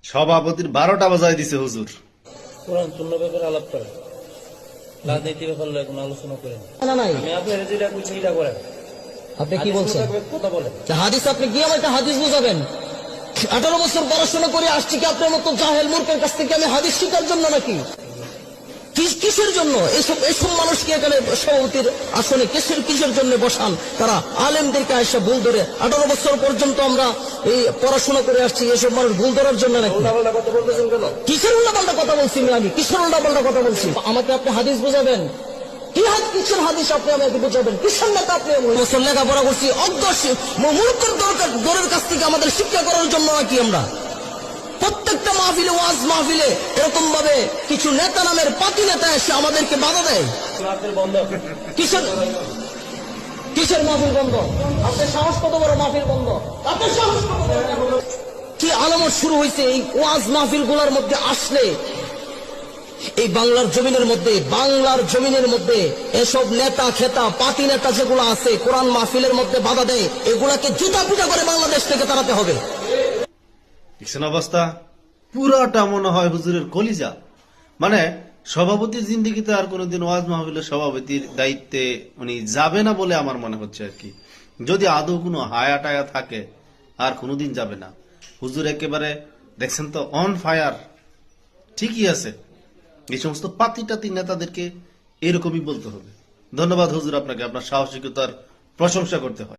সভাপতির 12টা বাজায় দিছে হুজুর। কোরআন শূন্য ব্যাপারে আলাপ করেন, রাজনীতি ব্যাপারে কোনো আলোচনা করেন না নাই আমি আপনার যেটা করছি এটা করেন। আপনি কি বলছেন? কথা বলেন। হাদিস আপনি কি আমাকে হাদিস বুঝাবেন? 18 বছর পড়াশোনা করে আসছি কি আপনার মতো জাহেল মূর্খের কাছ থেকে আমি হাদিস শিখার জন্য নাকি? কিসের জন্য এসব মানুষকে এখানে সভাপতির আসনে কিসের জন্য বসান? তারা আলেমদেরকে এসে ভুল ধরে 18 বছর পর্যন্ত আমরা এই পড়াশোনা করে আসছি, এসব মানুষ ভুল ধরার জন্য নাকি? কথা বলতেছেন কেন? কিসের উল্টাপাল্টা কথা বলছি আমি? কিসের উল্টাপাল্টা কথা বলছি? আমাকে আপনি হাদিস বুঝাবেন? কিসের হাদিস আপনি আমাকে বুঝাবেন? কিসের নেতা আপনি? বছর লেখাপড়া করছি, মূর্খের দরের কাছ থেকে আমাদের শিক্ষা করার জন্য নাকি আমরা? প্রত্যেকটা মাহফিলে, ওয়াজ মাহফিলে এরকম ভাবে কিছু নেতা নামের পাতি নেতা এসে আমাদেরকে বাধা দেয়। কিসের মাহফিল বন্ধ? আপনার সাহস কত বড় মাহফিল বন্ধ? আপনার সাহস কত বড়? কি আলামত শুরু হয়েছে এই ওয়াজ মাহফিল গুলার মধ্যে আসলে? এই বাংলার জমিনের মধ্যে এসব নেতা খেতা পাতি নেতা যেগুলো আছে কোরআন মাহফিলের মধ্যে বাধা দেয়, এগুলাকে জুতা পিটা করে বাংলাদেশ থেকে তাড়াতে হবে। দেখছেন অবস্থা? পুরাটা মনে হয় হুজুরের কলিজা। মানে সভাপতির জিন্দিগিতে আর কোনোদিন ওয়াজ মাহফিলের সভাপতির দায়িত্বে উনি যাবে না বলে আমার মনে হচ্ছে আর কি। যদি আদৌ কোনো হায়া টায়া থাকে আর কোনোদিন যাবে না। হুজুর একেবারে দেখছেন তো অন ফায়ার। ঠিকই আছে, এই সমস্ত পাতি টাতি নেতাদেরকে এরকমই বলতে হবে। ধন্যবাদ হুজুর আপনাকে, আপনার সাহসিকতার প্রশংসা করতে হয়।